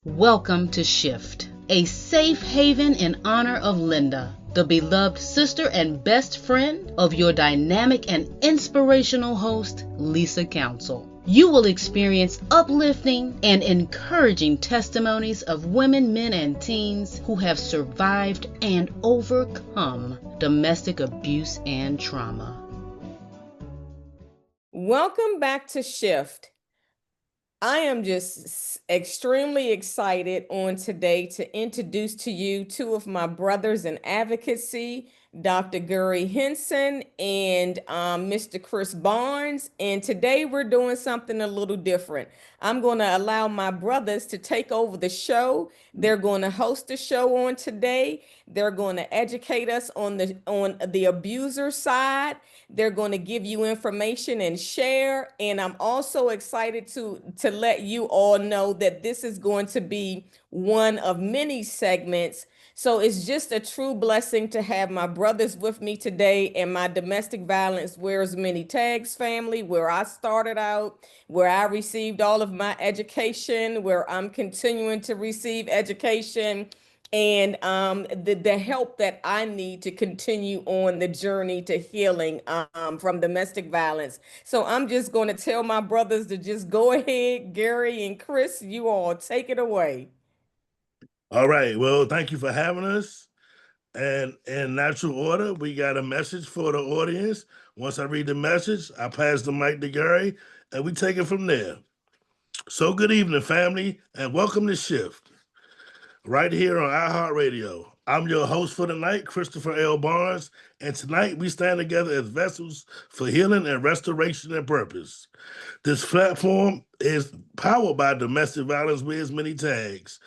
Welcome to S.H.I.F.T, a safe haven in honor of Linda, the beloved sister and best friend of your dynamic and inspirational host, Lisa Council. You will experience uplifting and encouraging testimonies of women, men, and teens who have survived and overcome domestic abuse and trauma. Welcome back to S.H.I.F.T. I am just extremely excited on today to introduce to you two of my brothers in advocacy, Dr. Gary Hynson and Mr. Chris Barnes. And today we're doing something a little different. I'm going to allow my brothers to take over the show. They're going to host the show on today. They're going to educate us on the abuser side. They're going to give you information and share. And I'm also excited to let you all know that this is going to be one of many segments. So it's just a true blessing to have my brothers with me today and my domestic violence wears many tags family, where I started out, where I received all of my education, where I'm continuing to receive education, and the help that I need to continue on the journey to healing from domestic violence. So I'm just going to tell my brothers to just go ahead. Gary and Chris, you all take it away. All right. Well, thank you for having us. And in natural order, we got a message for the audience. Once I read the message, I pass the mic to Gary, and we take it from there. So good evening, family, and welcome to S.H.I.F.T, right here on iHeartRadio. I'm your host for the night, Christopher L. Barnes, and tonight we stand together as vessels for healing and restoration and purpose. This platform is powered by Domestic Violence Wears Many Tags,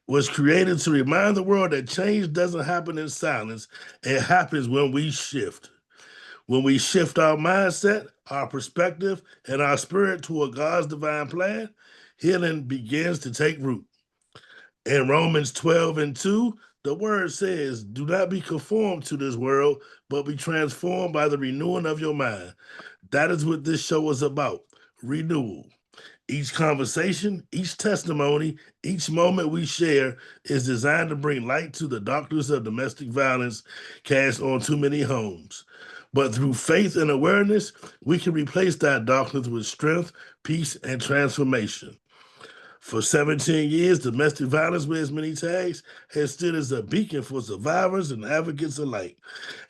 was created to remind the world that change doesn't happen in silence. It happens when we shift. When we shift our mindset, our perspective, and our spirit toward God's divine plan, healing begins to take root. In Romans 12:2, the word says, "Do not be conformed to this world, but be transformed by the renewing of your mind." That is what this show is about, renewal. Each conversation, each testimony, each moment we share is designed to bring light to the darkness of domestic violence cast on too many homes. But through faith and awareness, we can replace that darkness with strength, peace, and transformation. For 17 years, Domestic Violence Wears Many Tags has stood as a beacon for survivors and advocates alike.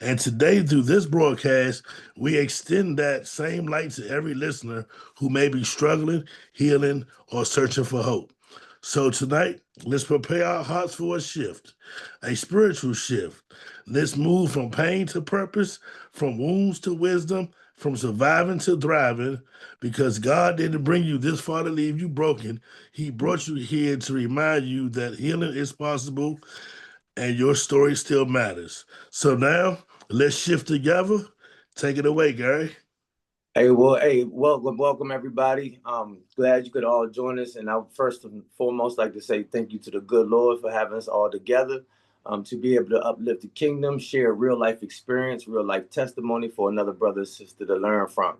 And today, through this broadcast, we extend that same light to every listener who may be struggling, healing, or searching for hope. So tonight, let's prepare our hearts for a shift, a spiritual shift. Let's move from pain to purpose, from wounds to wisdom, from surviving to thriving, because God didn't bring you this far to leave you broken. He brought you here to remind you that healing is possible and your story still matters. So now, let's shift together. Take it away, Gary. Hey, welcome everybody. Glad you could all join us. And I would first and foremost like to say thank you to the good Lord for having us all together, to be able to uplift the kingdom, share real life experience, real life testimony for another brother or sister to learn from.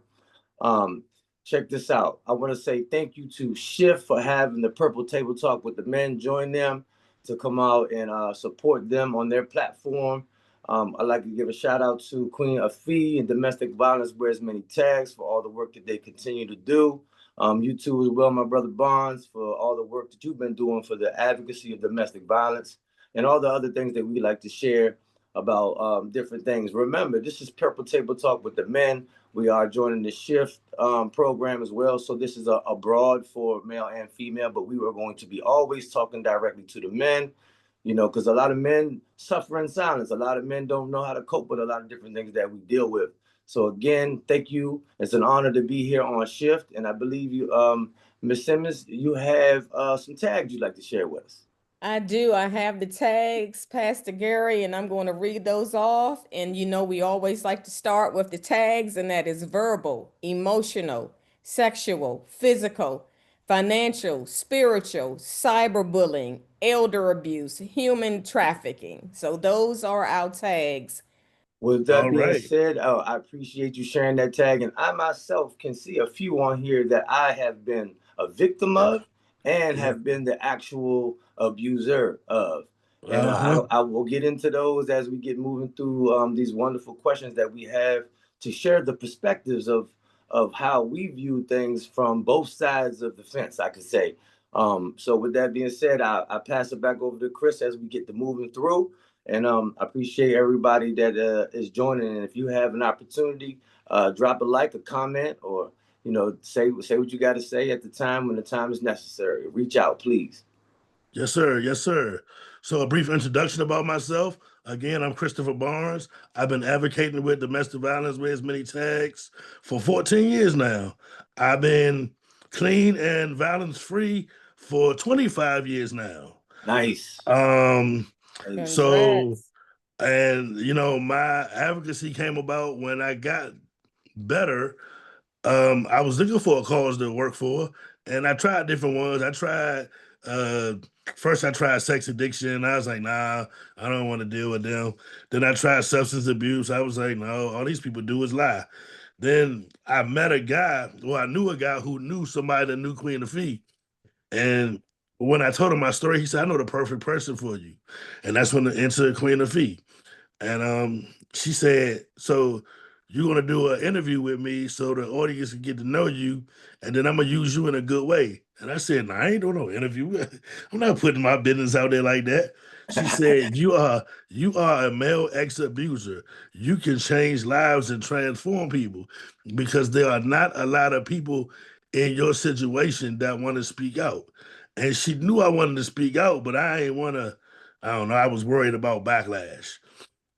Check this out. I want to say thank you to S.H.I.F.T for having the Purple Table Talk with the men. Join them to come out and support them on their platform. I'd like to give a shout out to Queen Afi and Domestic Violence Wears Many Tags for all the work that they continue to do. You too as well, my brother Bonds, for all the work that you've been doing for the advocacy of domestic violence and all the other things that we like to share about different things. Remember, this is Purple Table Talk with the men. We are joining the S.H.I.F.T program as well. So this is a broad for male and female, but we are going to be always talking directly to the men, because a lot of men suffer in silence. A lot of men don't know how to cope with a lot of different things that we deal with. So again, thank you. It's an honor to be here on S.H.I.F.T. And I believe you, Ms. Simmons, you have some tags you'd like to share with us. I do. I have the tags, Pastor Gary, and I'm going to read those off. And we always like to start with the tags, and that is verbal, emotional, sexual, physical, financial, spiritual, cyberbullying, elder abuse, human trafficking. So those are our tags. With that being said, I appreciate you sharing that tag. And I myself can see a few on here that I have been a victim of and Yeah. have been the actual abuser of. And Uh-huh. I will get into those as we get moving through these wonderful questions that we have to share the perspectives of how we view things from both sides of the fence, I could say. So with that being said, I pass it back over to Chris as we get to moving through. And I appreciate everybody that is joining. And if you have an opportunity, drop a like, a comment, or say what you got to say at the time when the time is necessary. Reach out, please. Yes, sir. Yes, sir. So a brief introduction about myself. Again, I'm Christopher Barnes. I've been advocating with domestic violence with as many tags for 14 years now. I've been clean and violence free for 25 years now. Nice. Um, so, Congrats. and my advocacy came about when I got better. I was looking for a cause to work for, and I tried different ones. Uh, First I tried sex addiction. I was like, nah, I don't want to deal with them. Then I tried substance abuse. I was like, no, all these people do is lie. Then I met a guy, well, I knew a guy who knew somebody that knew Queen Afee. And when I told him my story, he said, I know the perfect person for you. And that's when I entered Queen Afee. And she said, so you're gonna do an interview with me so the audience can get to know you, and then I'm gonna use you in a good way. And I said, no, I ain't doing no interview. I'm not putting my business out there like that. She said, you are a male ex-abuser. You can change lives and transform people because there are not a lot of people in your situation that want to speak out. And she knew I wanted to speak out, but I ain't wanna, I don't know, I was worried about backlash.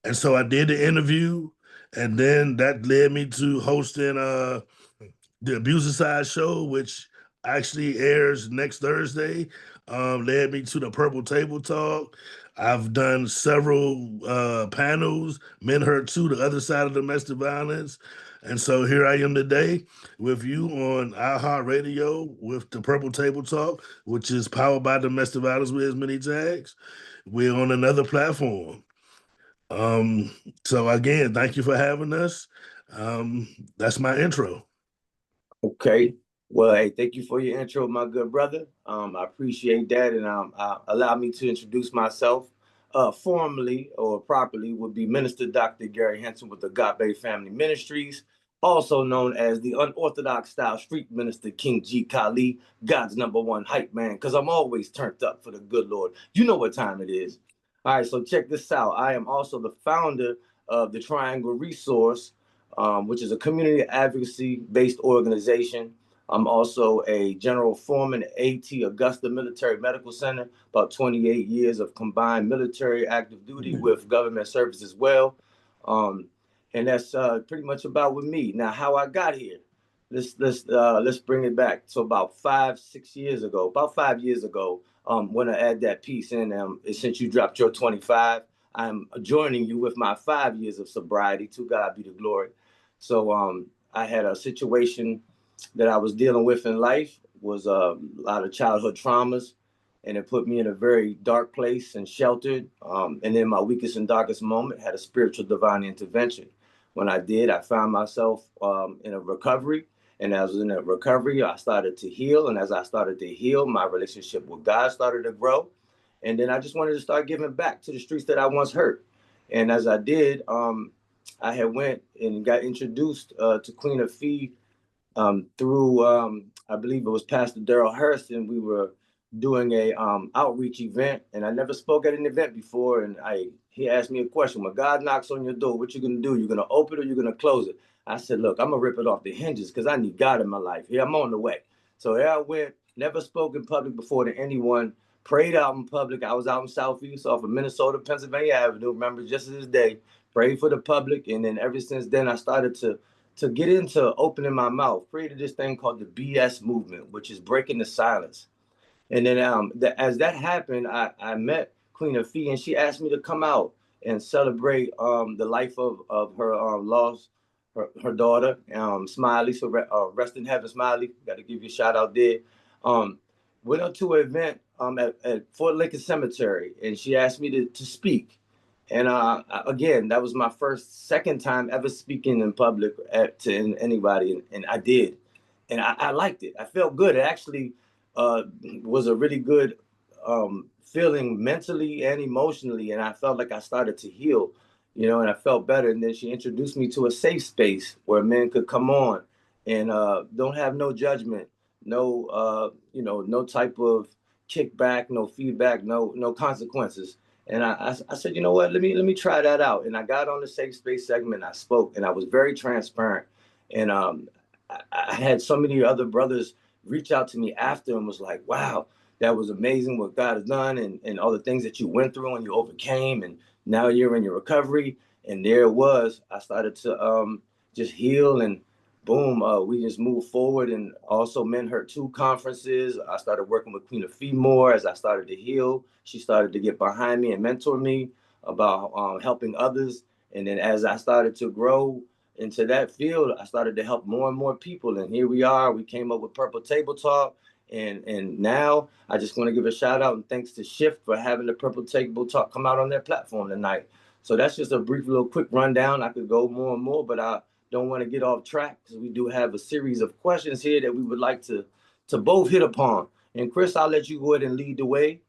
And so I did the interview, and then that led me to hosting the Abusive Side show, which actually airs next Thursday. Led me to the Purple Table Talk. I've done several panels, Men Hurt Too, the other side of domestic violence. And so here I am today with you on iHeartRadio with the Purple Table Talk, which is powered by Domestic Violence with as many tags. We're on another platform. Um, so again, thank you for having us. That's my intro. Okay. Well, hey, thank you for your intro, my good brother. I appreciate that, and allow me to introduce myself. Formally or properly would be Minister Dr. Gary Hynson with the Agape Family Ministries, also known as the unorthodox style street minister King G. Khali, God's number one hype man, because I'm always turned up for the good Lord. You know what time it is. All right, so check this out. I am also the founder of the Triangle Resource, which is a community advocacy based organization. I'm also a general foreman at AT Augusta Military Medical Center, about 28 years of combined military active duty with government service as well. Um, and that's pretty much about with me. Now, how I got here. Let's bring it back. So about 5 years ago, when I add that piece in, since you dropped your 25, I'm joining you with my 5 years of sobriety. To God be the glory. So I had a situation that I was dealing with in life, was a lot of childhood traumas, and it put me in a very dark place and sheltered. And in my weakest and darkest moment, had a spiritual divine intervention. When I did, I found myself in a recovery. And as I was in a recovery, I started to heal. And as I started to heal, my relationship with God started to grow. And then I just wanted to start giving back to the streets that I once hurt. And as I did, I had went and got introduced to Queen Afee through I believe it was Pastor Daryl Hurst, and we were doing a outreach event, and I never spoke at an event before, and he asked me a question: when God knocks on your door, what you gonna do? You gonna open it or you gonna close it? I said, look, I'm gonna rip it off the hinges because I need God in my life. Here I'm on the way. So here I went, never spoke in public before to anyone. Prayed out in public. I was out in Southeast off of Minnesota, Pennsylvania Avenue. Remember, just this day, prayed for the public, and then ever since then, I started to get into opening my mouth, created this thing called the BS movement, which is breaking the silence. And then as that happened, I met Queen Afee, and she asked me to come out and celebrate the life of her lost her daughter, Smiley. So rest in heaven, Smiley. Got to give you a shout out there. Um, Went up to an event at Fort Lincoln Cemetery, and she asked me to speak. And again, that was my second time ever speaking in public to anybody, and I did, and I liked it. I felt good. It actually was a really good feeling mentally and emotionally, and I felt like I started to heal, and I felt better. And then she introduced me to a safe space where men could come on and don't have no judgment, no type of kickback, no feedback, no consequences. And I said, you know what, let me try that out. And I got on the safe space segment. I spoke, and I was very transparent. And I had so many other brothers reach out to me after and was like, wow, that was amazing what God has done, and all the things that you went through and you overcame, and now you're in your recovery. And there it was. I started to just heal, and boom, we just moved forward. And also Men Hurt 2 conferences. I started working with Queen Afee more as I started to heal. She started to get behind me and mentor me about helping others. And then as I started to grow into that field, I started to help more and more people. And here we are. We came up with Purple Table Talk. And now I just want to give a shout out and thanks to S.H.I.F.T for having the Purple Table Talk come out on their platform tonight. So that's just a brief little quick rundown. I could go more and more, but I don't want to get off track because we do have a series of questions here that we would like to both hit upon. And Chris, I'll let you go ahead and lead the way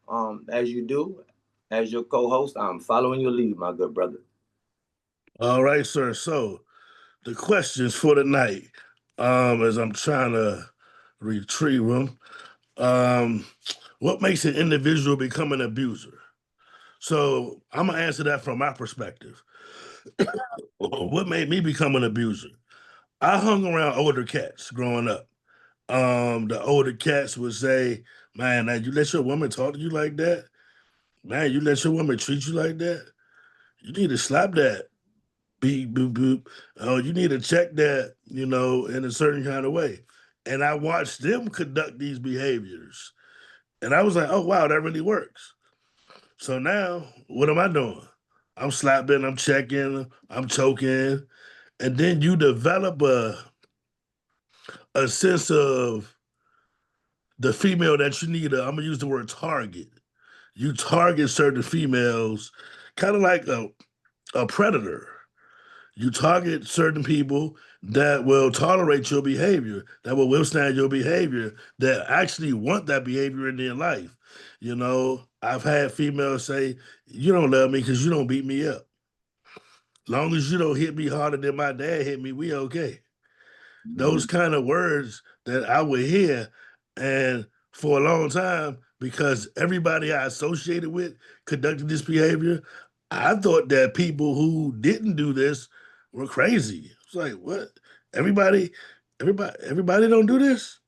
as you do. As your co-host, I'm following your lead, my good brother. All right, sir. So the questions for the night, as I'm trying to retrieve them, what makes an individual become an abuser? So I'm gonna answer that from my perspective. What made me become an abuser? I hung around older cats growing up. The older cats would say, "Man, now you let your woman talk to you like that? Man, you let your woman treat you like that? You need to slap that. Beep, boop, boop. Oh, you need to check that, in a certain kind of way." And I watched them conduct these behaviors. And I was like, oh, wow, that really works. So now, what am I doing? I'm slapping, I'm checking, I'm choking. And then you develop a sense of the female that you need. I'm going to use the word target. You target certain females, kind of like a predator. You target certain people that will tolerate your behavior, that will withstand your behavior, that actually want that behavior in their life. I've had females say, "You don't love me because you don't beat me up. Long as you don't hit me harder than my dad hit me, we okay." Those kind of words that I would hear, and for a long time, because everybody I associated with conducted this behavior, I thought that people who didn't do this were crazy. It's like, what? Everybody, everybody don't do this?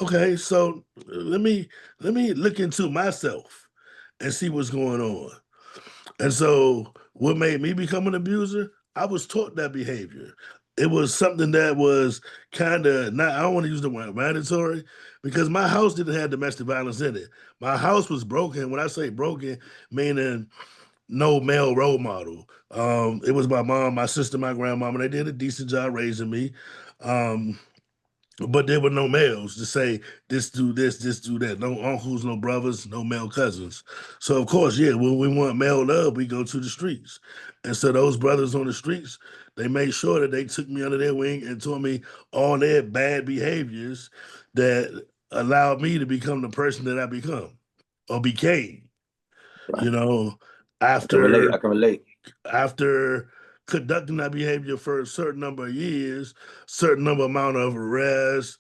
Okay, so let me look into myself and see what's going on. And so, what made me become an abuser? I was taught that behavior. It was something that was kind of not, I don't want to use the word mandatory because my house didn't have domestic violence in it. My house was broken. When I say broken, meaning no male role model. It was my mom, my sister, my grandmama. They did a decent job raising me. Um, but there were no males to say this do this do that. No uncles, no brothers, no male cousins. So of course, yeah, when we want male love, we go to the streets. And so those brothers on the streets, they made sure that they took me under their wing and taught me all their bad behaviors that allowed me to become the person that I become or became. Right. You know, I can relate. after I can relate. after conducting that behavior for a certain number of years, certain number amount of arrests,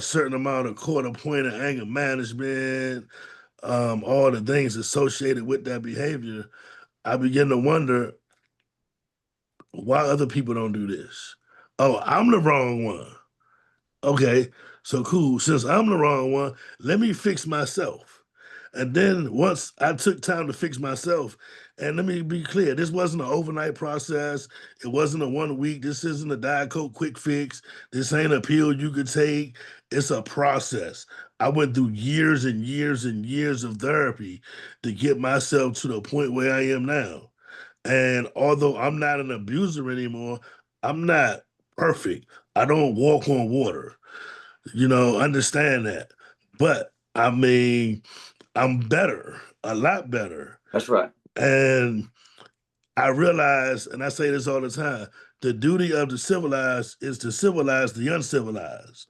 certain amount of court appointed anger management, all the things associated with that behavior, I begin to wonder why other people don't do this. Oh, I'm the wrong one. Okay, so cool. Since I'm the wrong one, let me fix myself. And then once I took time to fix myself, and let me be clear, this wasn't an overnight process. It wasn't a 1 week. This isn't a Diet Coke quick fix. This ain't a pill you could take. It's a process. I went through years and years and years of therapy to get myself to the point where I am now. And although I'm not an abuser anymore, I'm not perfect. I don't walk on water, understand that. But I mean, I'm better, a lot better. That's right. And I realize, and I say this all the time, the duty of the civilized is to civilize the uncivilized.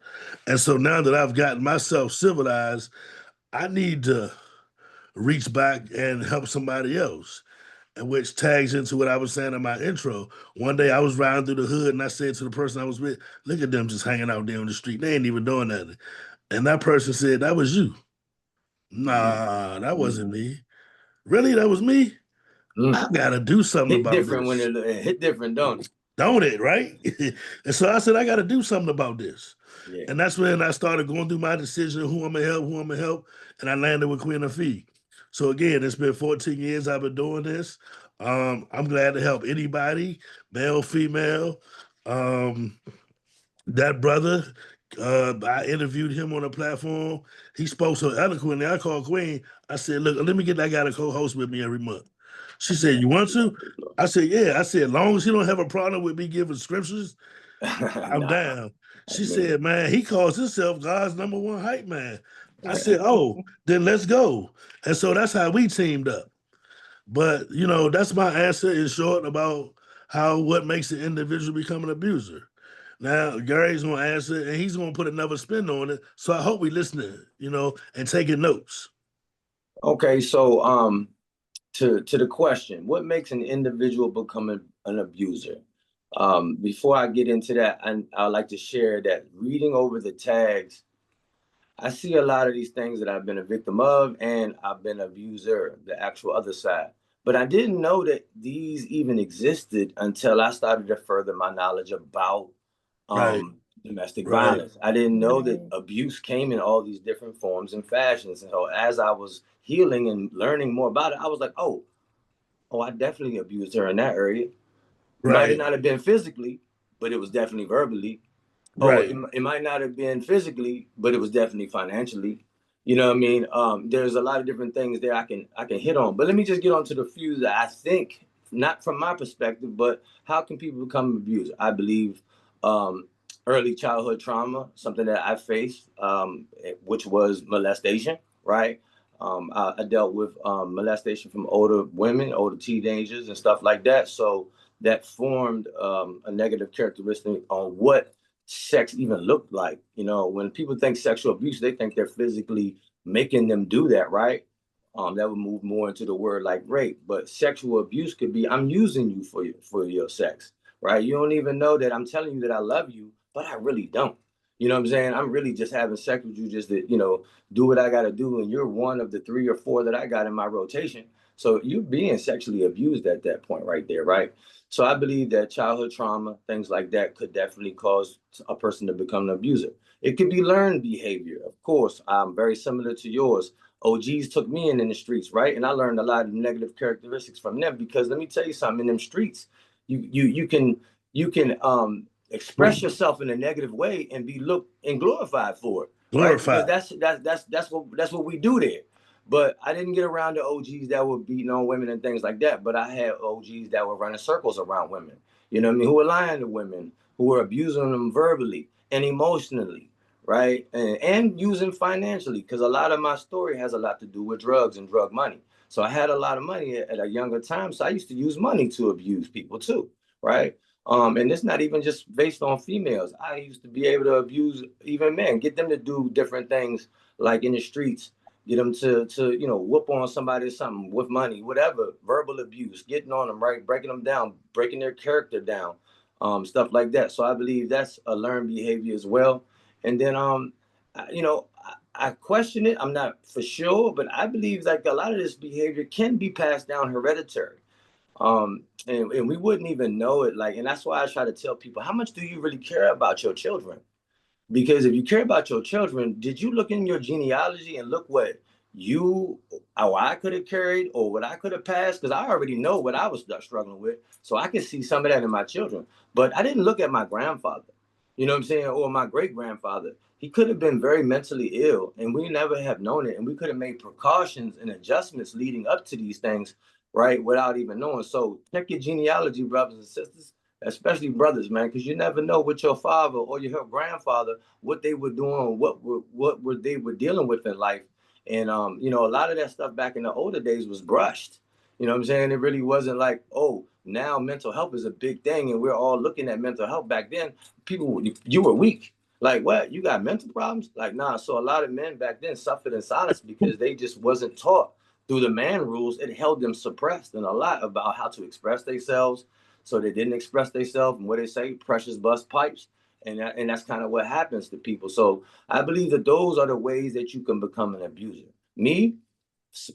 And so now that I've gotten myself civilized, I need to reach back and help somebody else. And which tags into what I was saying in my intro. One day I was riding through the hood and I said to the person I was with, look at them just hanging out there on the street. They ain't even doing nothing. And that person said, that was you. Nah, that wasn't me. Really? That was me? I gotta do something Hit about different this. when it hit different, don't it? Don't it, right? And so I said, I gotta do something about this. Yeah. And that's when I started going through my decision of who I'm gonna help, and I landed with Queen Afee. So again, it's been 14 years I've been doing this. I'm glad to help anybody, male, female. Um, that brother, I interviewed him on a platform. He spoke so eloquently. I called Queen. I said, look, let me get that guy to co-host with me every month. She said, you want to? I said, yeah. I said, as long as you don't have a problem with me giving scriptures, I'm down. She said, man, he calls himself God's #1 hype man. I said, oh, then let's go. And so that's how we teamed up. But, you know, that's my answer in short about what makes an individual become an abuser. Now, Gary's going to answer, and he's going to put another spin on it. So I hope we listening, you know, and taking notes. Okay, so to the question, what makes an individual become an abuser? Before I get into that, I'd like to share that reading over the tags, I see a lot of these things that I've been a victim of, and I've been an abuser, the actual other side. But I didn't know that these even existed until I started to further my knowledge about Right. domestic Right. violence. I didn't know that abuse came in all these different forms and fashions. And so as I was healing and learning more about it, I was like, oh, I definitely abused her in that area. Might have Right. not have been physically, but it was definitely verbally. Oh, Right. it might not have been physically, but it was definitely financially. You know what I mean? There's a lot of different things there I can hit on. But let me just get on to the few that I think, not from my perspective, but how can people become abused? I believe early childhood trauma, something that I faced, which was molestation, right? I dealt with molestation from older women, older teenagers, and stuff like that. So that formed a negative characteristic on what sex even looked like. You know, when people think sexual abuse, they think they're physically making them do that, right? That would move more into the word like rape. But sexual abuse could be, I'm using you for your sex, right? You don't even know that I'm telling you that I love you, but I really don't. You know what I'm saying? I'm really just having sex with you just to, do what I got to do. And you're one of the 3 or 4 that I got in my rotation. So you're being sexually abused at that point right there, right? So I believe that childhood trauma, things like that, could definitely cause a person to become an abuser. It could be learned behavior, of course. Very similar to yours. OGs took me in the streets, right? And I learned a lot of negative characteristics from them because let me tell you something. In them streets, you can express yourself in a negative way and be looked and glorified for it, right? Because Glorified. that's what we do there. But I didn't get around to OGs that were beating on women and things like that. But I had OGs that were running circles around women, you know what I mean, who were lying to women, who were abusing them verbally and emotionally, right? And using financially, because a lot of my story has a lot to do with drugs and drug money. So I had a lot of money at a younger time. So I used to use money to abuse people too, right? And it's not even just based on females. I used to be able to abuse even men, get them to do different things like in the streets, get them to whoop on somebody or something with money, whatever, verbal abuse, getting on them, right, breaking them down, breaking their character down, stuff like that. So I believe that's a learned behavior as well. And then I question it. I'm not for sure, but I believe like a lot of this behavior can be passed down hereditary. And we wouldn't even know it. Like, and that's why I try to tell people, how much do you really care about your children? Because if you care about your children, did you look in your genealogy and look what I could have carried or what I could have passed? Because I already know what I was struggling with. So I could see some of that in my children. But I didn't look at my grandfather, you know what I'm saying? Or my great grandfather. He could have been very mentally ill and we never have known it. And we could have made precautions and adjustments leading up to these things, right? Without even knowing. So check your genealogy, brothers and sisters, especially brothers, man, because you never know what your father or your grandfather, what they were doing, they were dealing with in life. And a lot of that stuff back in the older days was brushed. You know what I'm saying? It really wasn't like, oh, now mental health is a big thing and we're all looking at mental health. Back then, people, you were weak. Like, what? You got mental problems? Like, nah. So a lot of men back then suffered in silence because they just wasn't taught through the man rules. It held them suppressed and a lot about how to express themselves. So they didn't express themselves. And what they say, precious bust pipes. And that's kind of what happens to people. So I believe that those are the ways that you can become an abuser. Me,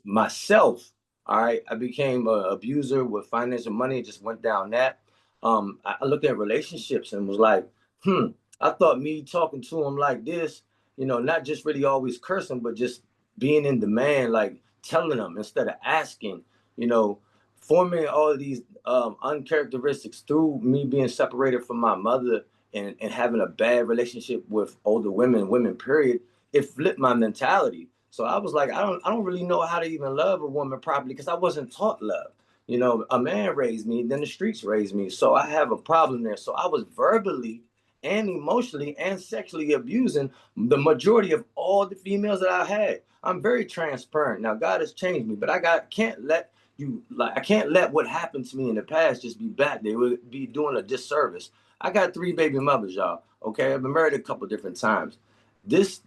myself, all right, I became an abuser with financial money. It just went down that. I looked at relationships and was like, I thought me talking to him like this, not just really always cursing, but just being in demand, like telling them instead of asking, you know, forming all of these uncharacteristics through me being separated from my mother and having a bad relationship with older women, period. It flipped my mentality. So I was like, I don't really know how to even love a woman properly because I wasn't taught love. A man raised me, then the streets raised me. So I have a problem there. So I was verbally and emotionally and sexually abusing the majority of all the females that I had. I'm very transparent. Now God has changed me, but I can't let what happened to me in the past just be back. They would be doing a disservice. I got 3 baby mothers, y'all. Okay, I've been married a couple different times. This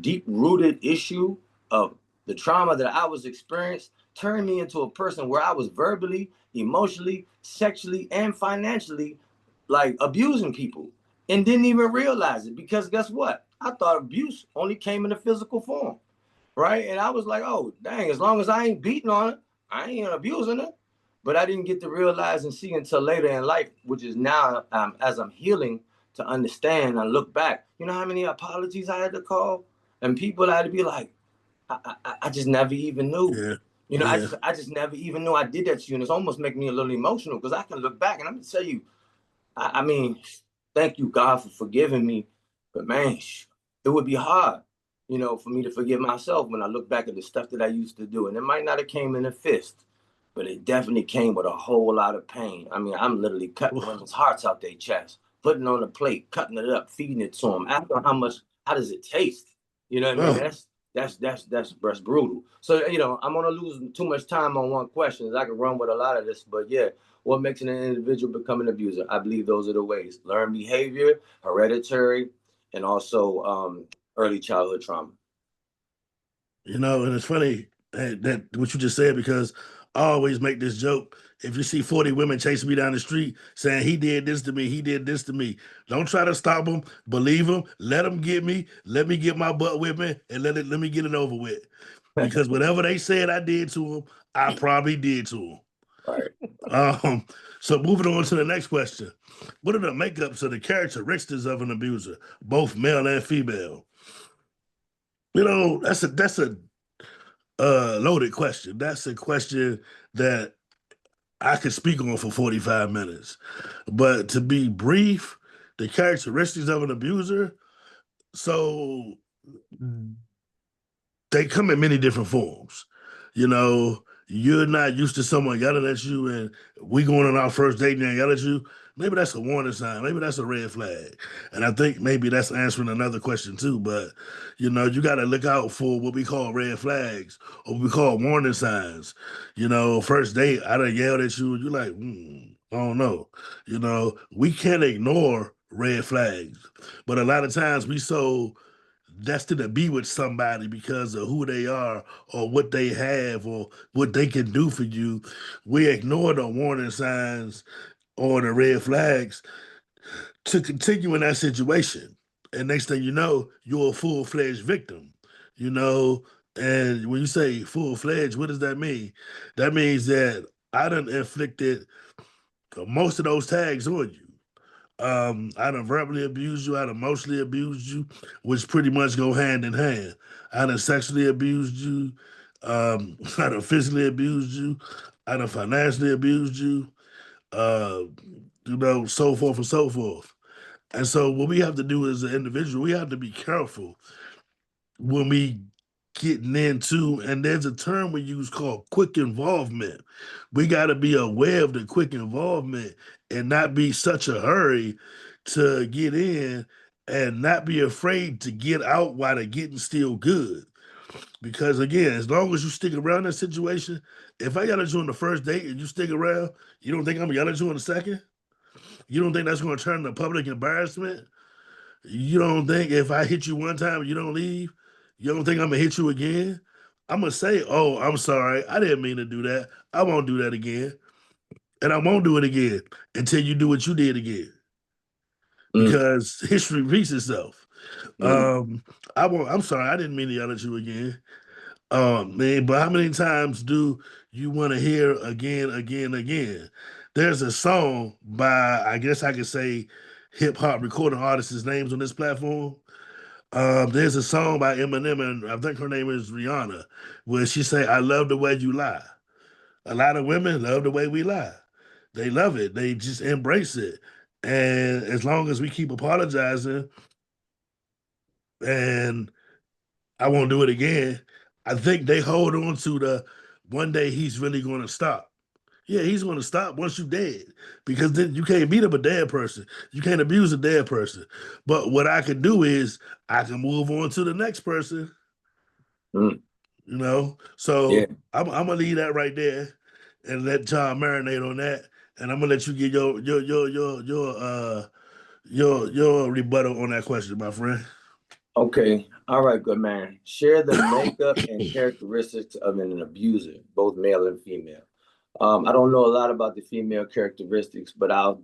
deep rooted issue of the trauma that I was experienced turned me into a person where I was verbally, emotionally, sexually, and financially like abusing people and didn't even realize it because guess what? I thought abuse only came in a physical form, right? And I was like, oh, dang, as long as I ain't beating on it, I ain't abusing it. But I didn't get to realize and see until later in life, which is now as I'm healing to understand and look back. You know how many apologies I had to call? And people had to be like, I just never even knew. Yeah. I just never even knew I did that to you. And it's almost making me a little emotional because I can look back and I'm going to tell you, I mean, thank you, God, for forgiving me. But man, it would be hard, for me to forgive myself when I look back at the stuff that I used to do. And it might not have came in a fist, but it definitely came with a whole lot of pain. I mean, I'm literally cutting women's hearts out their chest, putting it on a plate, cutting it up, feeding it to them. After how does it taste? You know what I mean? That's brutal. So, I'm gonna lose too much time on one question. I can run with a lot of this, but yeah, what makes an individual become an abuser? I believe those are the ways: learned behavior, hereditary, and also early childhood trauma. And it's funny that what you just said because I always make this joke. If you see 40 women chasing me down the street saying he did this to me, he did this to me, don't try to stop them. Believe them. Let them get me. Let me get my butt with me and let me get it over with. Because whatever they said I did to them, I probably did to them. Right. So moving on to the next question. What are the makeups of the characteristics of an abuser, both male and female? That's a loaded question. That's a question that I could speak on for 45 minutes. But to be brief, the characteristics of an abuser, so they come in many different forms. You know, you're not used to someone yelling at you and we going on our first date and they yell at you. Maybe that's a warning sign. Maybe that's a red flag. And I think maybe that's answering another question too. But, you got to look out for what we call red flags or what we call warning signs. First date, I done yelled at you and you're like, I don't know. We can't ignore red flags. But a lot of times we so destined to be with somebody because of who they are or what they have or what they can do for you. We ignore the warning signs or the red flags to continue in that situation. And next thing you know, you're a full-fledged victim, you know. And when you say full-fledged, what does that mean? That means that I done inflicted most of those tags on you. I done verbally abused you, I done emotionally abused you, which pretty much go hand in hand. I done sexually abused you, I done physically abused you, I done financially abused you, uh, so forth and so forth. And so what we have to do as an individual, we have to be careful when we getting into, and there's a term we use called quick involvement. We got to be aware of the quick involvement and not be such a hurry to get in and not be afraid to get out while the getting still good. Because again, as long as you stick around that situation, if I yell at you on the first date and you stick around, you don't think I'm gonna yell at you on the second? You don't think that's gonna turn into public embarrassment? You don't think if I hit you one time and you don't leave, you don't think I'm gonna hit you again? I'm gonna say, "Oh, I'm sorry. I didn't mean to do that. I won't do that again." And I won't do it again until you do what you did again. Mm, Because history repeats itself. mm. I'm sorry, I didn't mean to yell at you again. Man, but how many times do you want to hear again, again, again? There's a song by, I guess I could say, hip hop recording artists' names on this platform. There's a song by Eminem, and I think her name is Rihanna, where she say, "I love the way you lie." A lot of women love the way we lie. They love it. They just embrace it. And as long as we keep apologizing and I won't do it again, I think they hold on to the one day he's really going to stop. Yeah, he's going to stop once you're dead because then you can't beat up a dead person. You can't abuse a dead person. But what I can do is I can move on to the next person, Mm. you know? Yeah. So I'm going to leave that right there and let John marinate on that. And I'm going to let you get your rebuttal on that question, my friend. Okay. All right, good man. Share the makeup and characteristics of an abuser, both male and female. I don't know a lot about the female characteristics, but I'll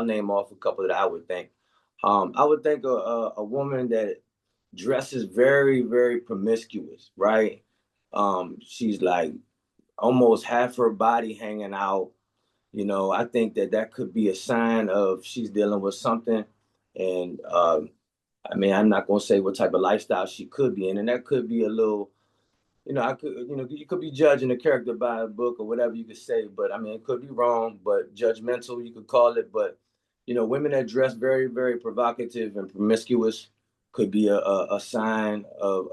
name off a couple that I would think. I would think a woman that dresses very, very promiscuous, right? She's like almost half her body hanging out. I think that could be a sign of she's dealing with something. And I mean, I'm not gonna say what type of lifestyle she could be in, and that could be a little, you could be judging a character by a book or whatever you could say, but I mean, it could be wrong, but judgmental, you could call it. But women that dress very, very provocative and promiscuous could be a sign of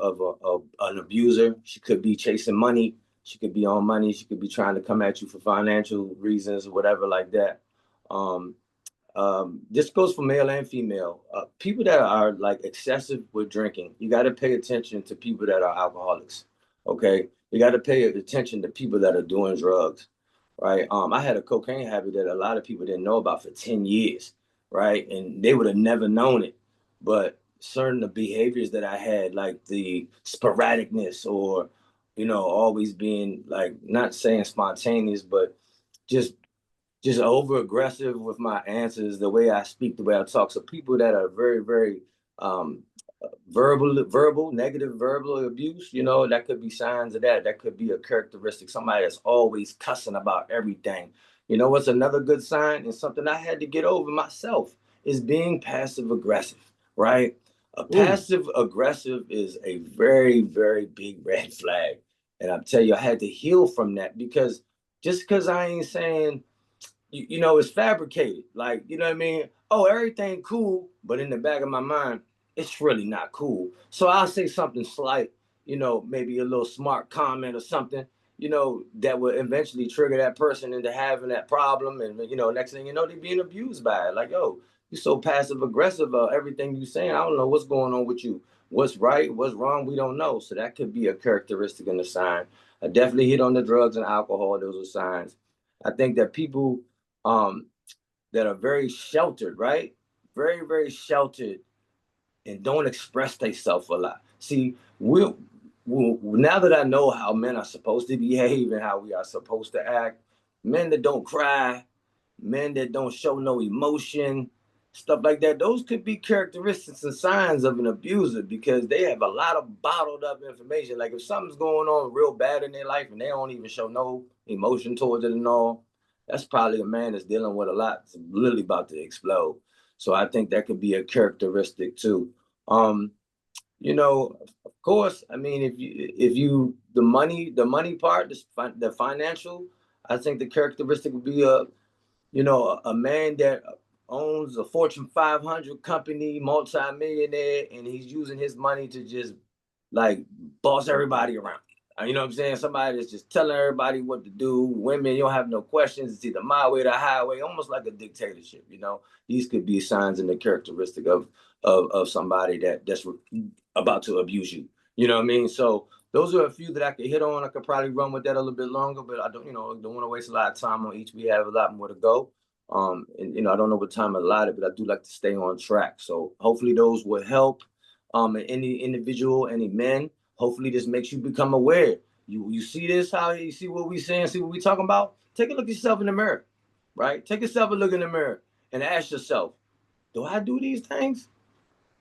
an abuser. She could be chasing money. She could be on money. She could be trying to come at you for financial reasons or whatever like that. Um, this goes for male and female. People that are like excessive with drinking, you got to pay attention to people that are alcoholics. Okay, you got to pay attention to people that are doing drugs, right? I had a cocaine habit that a lot of people didn't know about for 10 years, right? And they would have never known it. But certain the behaviors that I had, like the sporadicness or, always being like not saying spontaneous, but just just over aggressive with my answers, the way I speak, the way I talk. So people that are very, very um, negative verbal abuse, that could be signs of that. That could be a characteristic. Somebody that's always cussing about everything. What's another good sign and something I had to get over myself is being passive aggressive, right? A Ooh. passive aggressive is a very, very big red flag. And I tell you, I had to heal from that because just because I ain't saying it's fabricated. Like, you know what I mean? Oh, everything cool, but in the back of my mind, it's really not cool. So I'll say something slight, maybe a little smart comment or something, that will eventually trigger that person into having that problem. And, next thing you know, they're being abused by it. Like, yo, you're so passive aggressive about everything you're saying. I don't know what's going on with you. What's right, what's wrong, we don't know. So that could be a characteristic and a sign. I definitely hit on the drugs and alcohol. Those are signs. I think that people um, that are very sheltered, right? Very, very sheltered and don't express themselves a lot. See, now that I know how men are supposed to behave and how we are supposed to act, men that don't cry, men that don't show no emotion, stuff like that, those could be characteristics and signs of an abuser because they have a lot of bottled up information. Like if something's going on real bad in their life and they don't even show no emotion towards it and all, that's probably a man that's dealing with a lot, that's literally about to explode. So I think that could be a characteristic too. Um, of course, I mean, if you the money part, the financial, I think the characteristic would be a man that owns a Fortune 500 company, multi-millionaire, and he's using his money to just like boss everybody around. You know what I'm saying? Somebody that's just telling everybody what to do. Women, you don't have no questions. It's either my way or the highway, almost like a dictatorship. These could be signs and the characteristic of somebody that's about to abuse you. You know what I mean? So those are a few that I could hit on. I could probably run with that a little bit longer, but I don't want to waste a lot of time on each. We have a lot more to go. And I don't know what time allotted, but I do like to stay on track. So hopefully those will help any individual, any men. Hopefully this makes you become aware. You see this, how you see what we saying, see what we talking about? Take a look at yourself in the mirror, right? Take yourself a look in the mirror and ask yourself, do I do these things?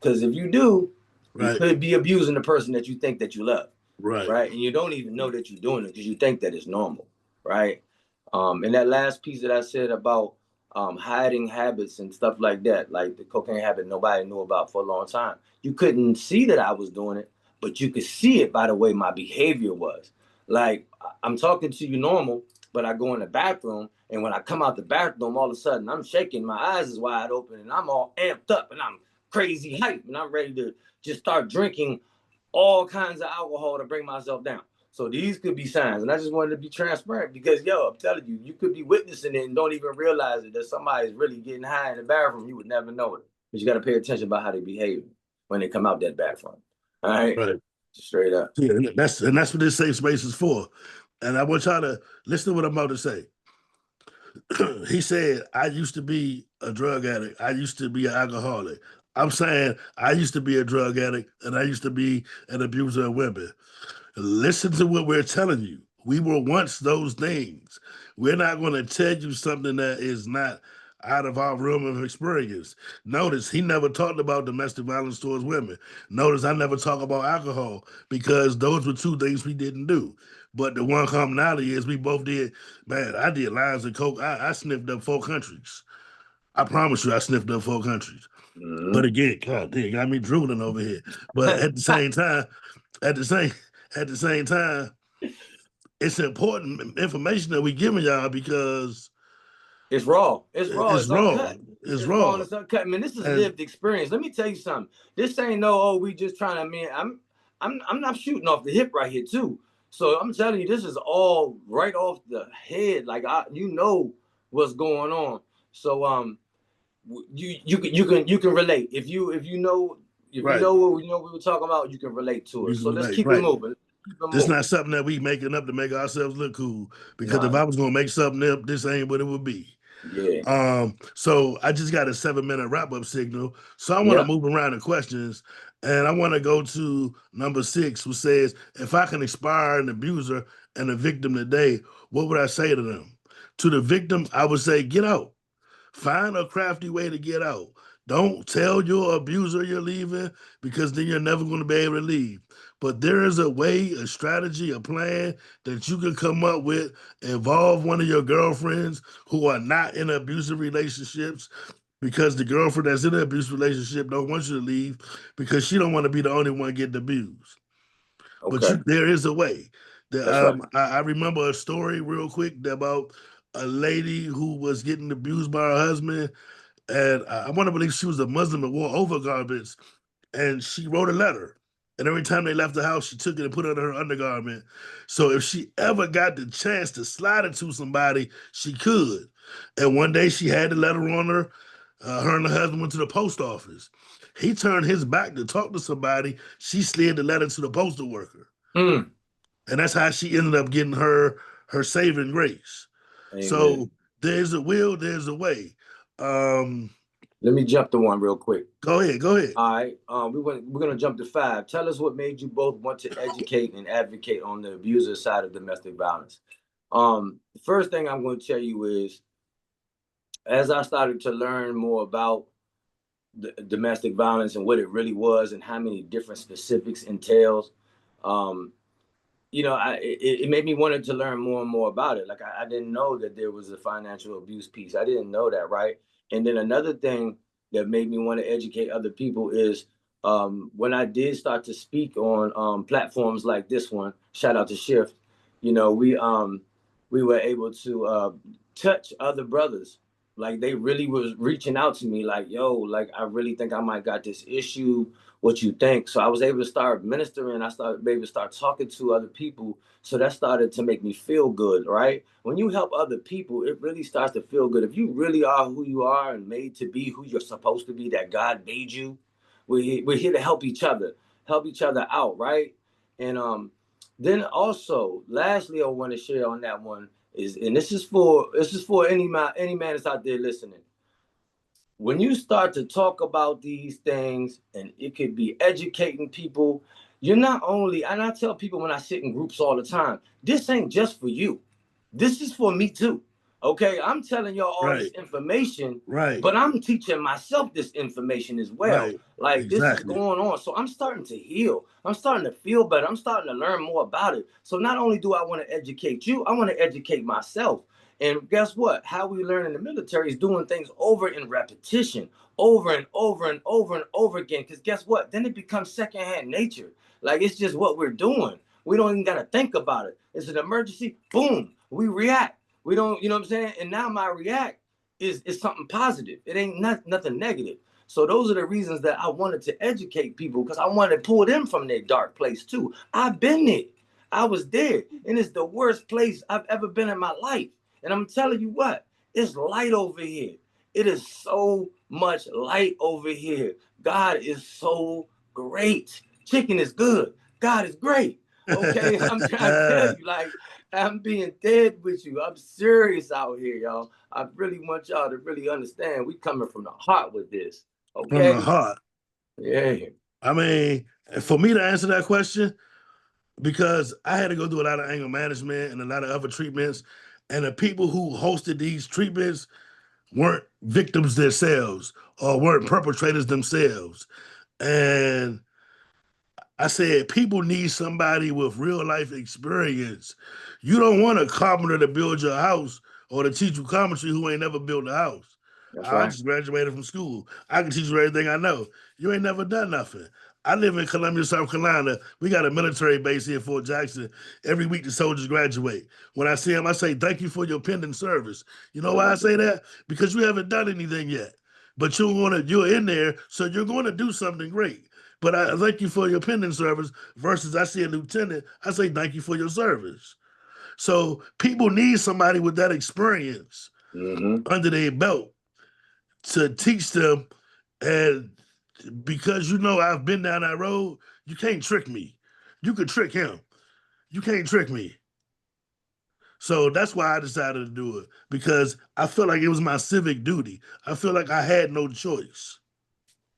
Because if you do, you could be abusing the person that you think that you love. Right. And you don't even know that you're doing it because you think that it's normal. Right. And that last piece that I said about hiding habits and stuff like that, like the cocaine habit nobody knew about for a long time. You couldn't see that I was doing it, but you could see it by the way my behavior was. Like I'm talking to you normal, but I go in the bathroom, and when I come out the bathroom, all of a sudden I'm shaking, my eyes is wide open, and I'm all amped up, and I'm crazy hype, and I'm ready to just start drinking all kinds of alcohol to bring myself down. So these could be signs, and I just wanted to be transparent because, I'm telling you, you could be witnessing it and don't even realize it, that somebody's really getting high in the bathroom. You would never know it, but you got to pay attention about how they behave when they come out that bathroom. All right, straight up. Yeah, and that's what this safe space is for. And I want y'all to listen to what I'm about to say. He said, I used to be a drug addict. I used to be an alcoholic. I'm saying I used to be a drug addict and I used to be an abuser of women. Listen to what we're telling you. We were once those things. We're not going to tell you something that is not out of our realm of experience. Notice he never talked about domestic violence towards women. Notice I never talk about alcohol because those were two things we didn't do. But the one commonality is we both did, man, I did lines of coke. I sniffed up 4 countries. I promise you I sniffed up 4 countries. Mm-hmm. But again, God damn, got me drooling over here. But at the same time, at the same time, it's important information that we giving y'all because it's raw. It's raw. It's raw. It's raw. It's uncut. I mean, this is lived experience. Let me tell you something. This ain't we just trying to. I mean, I'm not shooting off the hip right here too. So I'm telling you, this is all right off the head. Like what's going on. So you can relate if you know what we were talking about. You can relate to it. So let's keep it moving. This is not something that we making up to make ourselves look cool. Because if I was gonna make something up, this ain't what it would be. Yeah. So I just got a 7-minute wrap-up signal. So I want to move around the questions, and I want to go to number 6, who says, if I can inspire an abuser and a victim today, what would I say to them? To the victim, I would say, get out. Find a crafty way to get out. Don't tell your abuser you're leaving because then you're never going to be able to leave. But there is a way, a strategy, a plan that you can come up with. Involve one of your girlfriends who are not in abusive relationships because the girlfriend that's in an abusive relationship don't want you to leave because she don't want to be the only one getting abused. Okay. But there is a way. I remember a story real quick about a lady who was getting abused by her husband, and I want to believe she was a Muslim and wore overgarments, and she wrote a letter. And every time they left the house, she took it and put it under her undergarment. So if she ever got the chance to slide it to somebody, she could. And one day she had the letter on her. Her and her husband went to the post office. He turned his back to talk to somebody. She slid the letter to the postal worker. And that's how she ended up getting her saving grace. Amen. So there's a will, there's a way. Let me jump to one real quick. Go ahead. All right. We're gonna jump to 5. Tell us what made you both want to educate and advocate on the abuser side of domestic violence. The first thing I'm going to tell you is, as I started to learn more about the domestic violence and what it really was and how many different specifics entails, it made me wanted to learn more and more about it. Like I didn't know that there was a financial abuse piece. I didn't know that, right? And then another thing that made me want to educate other people is when I did start to speak on platforms like this one, shout out to S.H.I.F.T, we were able to touch other brothers. Like they really was reaching out to me like, yo, like I really think I might got this issue. What you think? So I was able to start ministering. I started able to start talking to other people. So that started to make me feel good, right? When you help other people, it really starts to feel good. If you really are who you are and made to be who you're supposed to be, that God made you, we're here to help each other out, right? And Then also, lastly, I want to share on that one is, and this is for any man that's out there listening. When you start to talk about these things, and it could be educating people, you're not only, and I tell people when I sit in groups all the time, this ain't just for you. This is for me too. Okay, I'm telling y'all all this information, but I'm teaching myself this information as well. Like this is going on. So I'm starting to heal. I'm starting to feel better. I'm starting to learn more about it. So not only do I want to educate you, I want to educate myself. And guess what? How we learn in the military is doing things over in repetition, over and over and over and over again. Because guess what? Then it becomes secondhand nature. Like it's just what we're doing. We don't even got to think about it. It's an emergency. Boom. We react. We don't, you know what I'm saying? And now my react is something positive. It ain't nothing negative. So those are the reasons that I wanted to educate people, because I wanted to pull them from their dark place too. I've been there. I was there. And it's the worst place I've ever been in my life. And I'm telling you what, it's light over here. It is so much light over here. God is so great. Chicken is good. God is great. Okay, I'm trying to tell you, like, I'm being dead with you. I'm serious out here, y'all. I really want y'all to really understand. We coming from the heart with this. Okay. From the heart. Yeah. I mean, for me to answer that question, because I had to go through a lot of anger management and a lot of other treatments, and the people who hosted these treatments weren't victims themselves or weren't perpetrators themselves. And I said, people need somebody with real life experience. You don't want a carpenter to build your house or to teach you carpentry who ain't never built a house. I just graduated from school. I can teach you everything I know. You ain't never done nothing. I live in Columbia, South Carolina. We got a military base here, Fort Jackson. Every week the soldiers graduate. When I see them, I say, thank you for your pending service. You know why I say that? Because you haven't done anything yet. But you're in there, so you're going to do something great. But I thank you for your pending service versus I see a lieutenant, I say thank you for your service. So people need somebody with that experience under their belt to teach them. And because I've been down that road, you can't trick me. You could trick him. You can't trick me. So that's why I decided to do it, because I felt like it was my civic duty. I feel like I had no choice.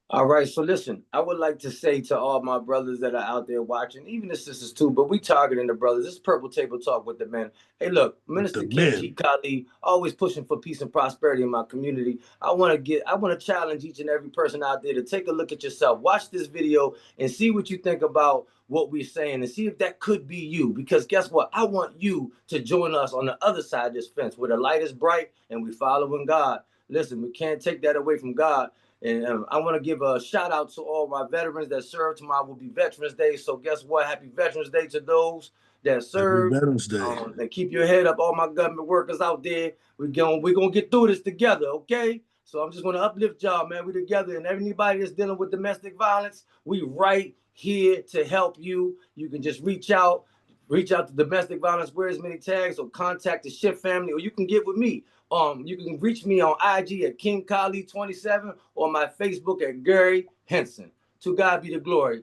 All right, so listen, I would like to say to all my brothers that are out there watching, even the sisters too, but we targeting the brothers. This is Purple Table Talk with the men. Hey, look, Minister King G. Khali, always pushing for peace and prosperity in my community. I want to challenge each and every person out there to take a look at yourself. Watch this video and see what you think about what we're saying, and see if that could be you. Because guess what? I want you to join us on the other side of this fence where the light is bright and we following God. Listen, we can't take that away from God. And I want to give a shout out to all my veterans that served. Tomorrow will be Veterans Day. So guess what? Happy Veterans Day to those that serve. Happy Veterans Day. And keep your head up, all my government workers out there. We're gonna get through this together, okay? So I'm just gonna uplift y'all, man. We together, and anybody that's dealing with domestic violence, we right here to help you. You can just reach out to Domestic Violence Wears Many Tags, or contact the S.H.I.F.T family, or you can get with me. You can reach me on IG at King Khali 27 or my Facebook at Gary Hynson. To God be the glory.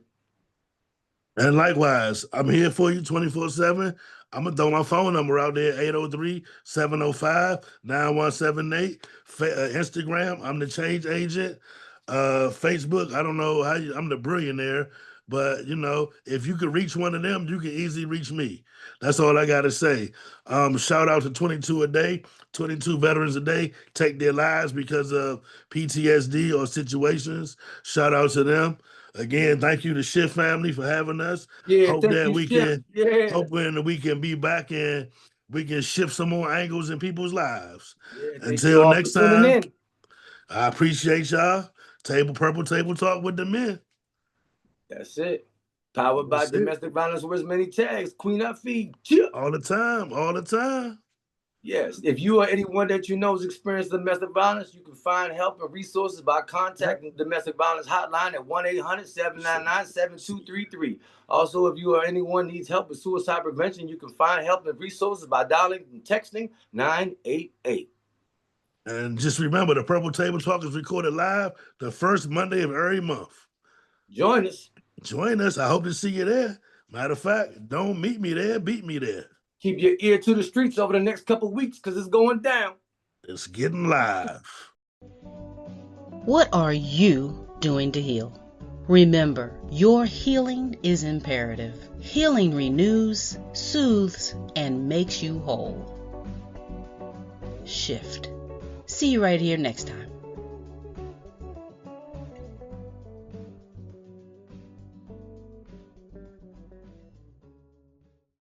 And likewise, I'm here for you 24/7. I'm going to throw my phone number out there, 803-705-9178. Instagram, I'm the change agent. Facebook, I don't know how I'm the billionaire. But, if you could reach one of them, you can easily reach me. That's all I got to say. Shout out to 22 a day, 22 veterans a day take their lives because of PTSD or situations. Shout out to them. Again, thank you to S.H.I.F.T family for having us. Yeah, Hope thank that you, we S.H.I.F.T. can, hoping we can be back and we can shift some more angles in people's lives. Yeah, thank you Until all next for tuning time, in. I appreciate y'all. Purple Table Talk with the men. That's it. Powered by Domestic Violence Wears Many Tags. Queen Up Feed. All the time. All the time. Yes. If you or anyone that you know has experienced domestic violence, you can find help and resources by contacting the Domestic Violence Hotline at 1-800-799-7233. Also, if you or anyone needs help with suicide prevention, you can find help and resources by dialing and texting 988. And just remember, the Purple Table Talk is recorded live the first Monday of every month. Join us. Join us. I hope to see you there. Matter of fact, don't meet me there, beat me there. Keep your ear to the streets over the next couple of weeks because it's going down. It's getting live. What are you doing to heal? Remember, your healing is imperative. Healing renews, soothes, and makes you whole. Shift. See you right here next time.